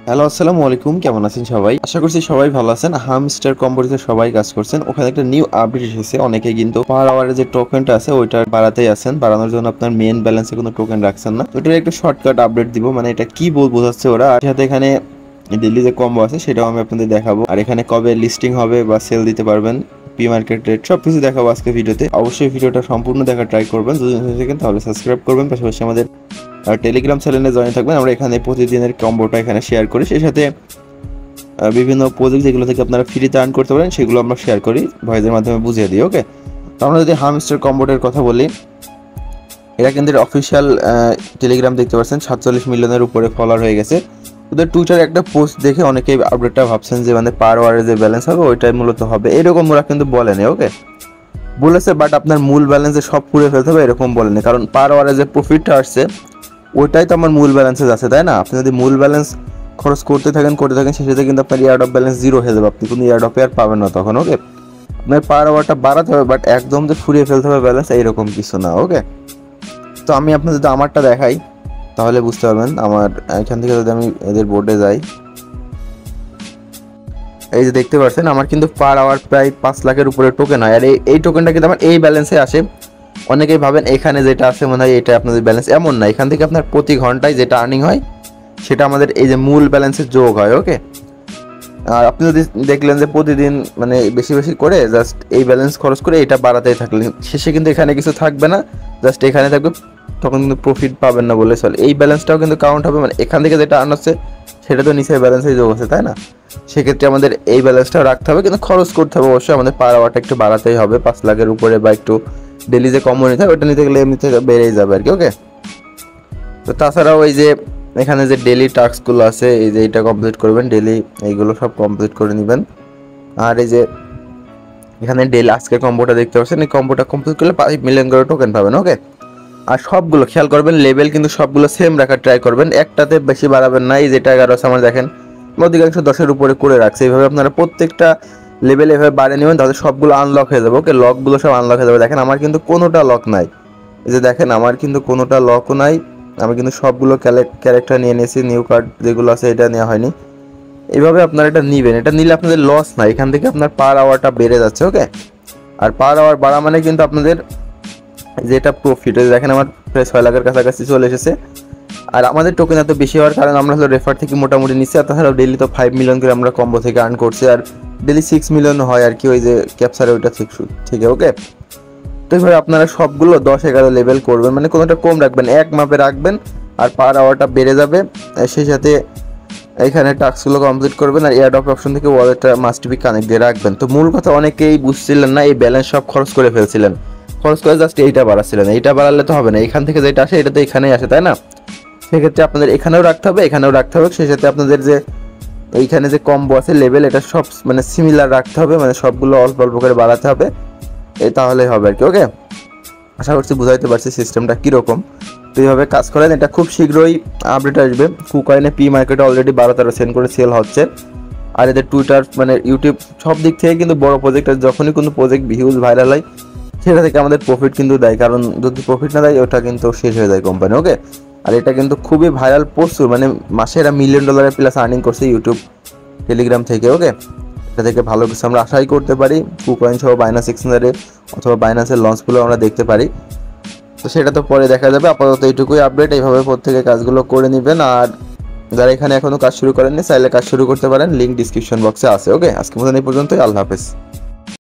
Hello, আসসালামু আলাইকুম। কেমন আছেন সবাই? আশা করছি সবাই ভালো আছেন। হামস্টার কম্বোতে সবাই কাজ করছেন। ওখানে একটা নিউ আপডেট এসেছে। অনেকে কিন্তু পার আওয়ারের যে টোকেনটা আছে ওইটা বাড়াতেই আছেন। বাড়ানোর জন্য আপনার মেইন ব্যালেন্সে কোনো টোকেন রাখছেন না। ওইটার একটা শর্টকাট আপডেট দিব। মানে এটা কি বোঝাচ্ছে ওরা। আর সাথে এখানে ডেইলি যে কম্বো আছে সেটাও আমি আপনাদের দেখাবো। আর এখানে কবে লিস্টিং হবে বা সেল দিতে পারবেন, পি মার্কেট রেট সবকিছু দেখাবো আজকে ভিডিওতে। অবশ্যই ভিডিওটা সম্পূর্ণ দেখার ট্রাই করবেন। যদি থাকেন তাহলে সাবস্ক্রাইব করবেন। পাশাপাশি আমাদের টেলিগ্রাম চ্যানেলে জয়েন থাকবেন। আমরা এখানে প্রতিদিনের কম্বোটা এখানে শেয়ার করি। সেই সাথে বিভিন্ন প্রজেক্ট যেগুলো থেকে আপনারা ফ্রিতে আর্ন করতে পারেন সেগুলো আমরা শেয়ার করি, ভয়েসের মাধ্যমে বুঝিয়ে দিই। ওকে, তো আমরা যদি হামস্টার কম্বোটের কথা বলি, এটা কিন্তু অফিসিয়াল টেলিগ্রাম দেখতে পাচ্ছেন 47 মিলিয়নের উপরে ফলোয়ার হয়ে গেছে। ওদের টুইটারে একটা পোস্ট দেখে অনেকেই আপডেটটা ভাবছেন যে মানে পার আওয়ারের যে ব্যালেন্স হবে ওইটাই মূলত হবে, এরকম ওরা কিন্তু বলেনি। ওকে, বলেছে বাট আপনার মূল ব্যালেন্সে সব পুড়ে ফেলতে হবে এরকম বলেনি, কারণ পার আওয়ারে যে প্রফিটটা আসছে ওইটাই তো আমার মূল ব্যালেন্সে আছে, তাই না? আপনি যদি মূল ব্যালেন্স খরচ করতে থাকেন সেটাতে কিন্তু আপনার ইয়ার্ড অফ ব্যালেন্স জিরো হয়ে যাবে, আপনি কোনো ইয়ার্ড অফ আর পাবেন না তখন। ওকে, আপনার পার আওয়ারটা বাড়াতে হবে বাট একদম যে ফুরিয়ে ফেলতে হবে ব্যালেন্স এইরকম কিছু না। ওকে, তো আমি আপনার যদি আমারটা দেখাই তাহলে বুঝতে পারবেন। আমার এখান থেকে যদি আমি এদের বোর্ডে যাই, এই যে দেখতে পাচ্ছেন আমার কিন্তু পার আওয়ার প্রায় 5 লাখের উপরে টোকেন হয়। আর এই টোকেনটা কিন্তু আমার এই ব্যালেন্সে আসে। অনেকেই ভাবেন এখানে যেটা আছে মনে হয় এটা আপনাদের ব্যালেন্স, এমন না। এখান থেকে আপনার প্রতি ঘন্টায় যেটা আর্নিং হয় সেটা আমাদের এই যে মূল ব্যালেন্সে যোগ হয়। ওকে, আর আপনি যদি দেখলেন যে প্রতিদিন মানে বেশি বেশি করে জাস্ট এই ব্যালেন্স খরচ করে এটা বাড়াতেই থাকলেন, শেষে কিন্তু এখানে কিছু থাকবে না, জাস্ট এখানে থাকবে, তখন কিন্তু প্রফিট পাবেন না বলে চলে। এই ব্যালেন্সটাও কিন্তু কাউন্ট হবে, মানে এখান থেকে যেটা আর্ন হচ্ছে সেটা তো নিচের ব্যালেন্সে যোগ হচ্ছে, তাই না? সেক্ষেত্রে আমাদের এই ব্যালেন্সটাও রাখতে হবে, কিন্তু খরচ করতে হবে অবশ্যই। আমাদের পার আওয়ারটা একটু বাড়াতেই হবে 5 লাখের উপরে, বা একটু ডেলি যে কমন নিতে হবে ওটা নিতে গেলে এমনিতে বেড়েই যাবে আর কি। ওকে, তো তাছাড়াও এই যে এখানে যে ডেলি টাস্কগুলো আছে, এই যে এটা কমপ্লিট করবেন ডেলি, এইগুলো সব কমপ্লিট করে নেবেন। আর এই যে এখানে ডেলি আজকে কম্বোটা দেখতে পাচ্ছেন, এই কম্বোটা কমপ্লিট করলে 5 মিলিয়ন করে টোকেন পাবেন। ওকে, আর সবগুলো খেয়াল করবেন, লেভেল কিন্তু সবগুলো সেম রাখার ট্রাই করবেন, একটাতে বেশি বাড়াবেন না। এই যেটা 11 আছে আমার দেখেন অধিকাংশ 10-এর উপরে করে রাখছে। এইভাবে আপনারা প্রত্যেকটা লেভেল এভাবে বাড়িয়ে নেবেন, তাহলে সবগুলো আনলক হয়ে যাবে। ওকে, লকগুলো সব আনলক হয়ে যাবে। দেখেন আমার কিন্তু কোনোটা লক নাই, এই যে দেখেন আমার কিন্তু কোনোটা লকও নাই। আমি কিন্তু সবগুলো ক্যারেক্টার নিয়ে নিয়েছি, নিউ কার্ড যেগুলো আছে এটা নেওয়া হয়নি। এইভাবে আপনারা এটা নিবেন, এটা নিলে আপনাদের লস নাই, এখান থেকে আপনার পার আওয়ারটা বেড়ে যাচ্ছে। ওকে, আর পার আওয়ার বাড়া মানে কিন্তু আপনাদের যেটা প্রফিট, দেখেন আমার প্রায় 6 লাখের কাছাকাছি চলে এসেছে। আর আমাদের টোকেন এত বেশি হওয়ার কারণ আমরা হলো রেফার থেকে মোটামুটি নিচ্ছি, আর তাছাড়াও ডেলি তো 5 মিলিয়ন করে আমরা কম্বো থেকে আর্ন করছি, আর ডেলি 6 মিলিয়ন হয় আর কি ওই যে ক্যাপচারে ওইটা ঠিক। ওকে, তো এইভাবে আপনারা সবগুলো 10-11 লেভেল করবেন, মানে কোনোটা কম রাখবেন, এক মাপে রাখবেন, আর পার আওয়ারটা বেড়ে যাবে। সেই সাথে এখানে টাস্কগুলো কমপ্লিট করবেন, আর এয়ারড্রপ অপশন থেকে ওয়ালেটটা মাস্ট বি কানেক্ট দিয়ে রাখবেন। তো মূল কথা অনেকেই বুঝছিলেন না, এই ব্যালেন্স সব খরচ করে ফেলছিলেন, খরচ করে জাস্ট এইটা বাড়াচ্ছিলেন। এইটা বাড়ালে তো হবে না, এখান থেকে যেটা আসে এটা তো এখানেই আসে, তাই না? সেক্ষেত্রে আপনাদের এখানেও রাখতে হবে, এখানেও রাখতে হবে। সেই সাথে আপনাদের যে এইখানে যে কম্বো আছে লেভেল, এটা সব মানে সিমিলার রাখতে হবে, মানে সবগুলো অল্প অল্প করে বাড়াতে হবে, এই তাহলেই হবে আর কি। ওকে, আশা করছি বুঝাইতে পারছি সিস্টেমটা কীরকম। তো এইভাবে কাজ করেন, এটা খুব শীঘ্রই আপডেট আসবে। কুকয়েনে পি মার্কেটে অলরেডি 12-13 সেন্ট করে সেল হচ্ছে। আর এদের টুইটার মানে ইউটিউব সব দিক থেকে কিন্তু বড় প্রজেক্ট, যখনই কোনো প্রজেক্ট ভিউজ ভাইরাল হয় সেটা থেকে আমাদের প্রফিট কিন্তু দেয়, কারণ যদি প্রফিট না দেয় ওটা কিন্তু শেষ হয়ে যায় কোম্পানি। ওকে, আর এটা কিন্তু খুবই ভাইরাল প্রচুর, মানে মাসে এরা $1 মিলিয়ন প্লাস আর্নিং করছে ইউটিউব টেলিগ্রাম থেকে। ওকে, এটা থেকে ভালো কিছু আমরা আশাই করতে পারি, কুকয়েন সহ বাইনান্স এক্সচেঞ্জারে অথবা বাইনান্সের লঞ্চগুলো আমরা দেখতে পারি। তো সেটা তো পরে দেখা যাবে, আপাতত এইটুকুই আপডেট। এইভাবে প্রত্যেকে কাজগুলো করে নেবেন, আর যারা এখানে এখনো কাজ শুরু করেননি চাইলে কাজ শুরু করতে পারেন, লিঙ্ক ডিসক্রিপশন বক্সে আছে। ওকে, আজকে মতন এই পর্যন্তই, আল্লাহ হাফেজ।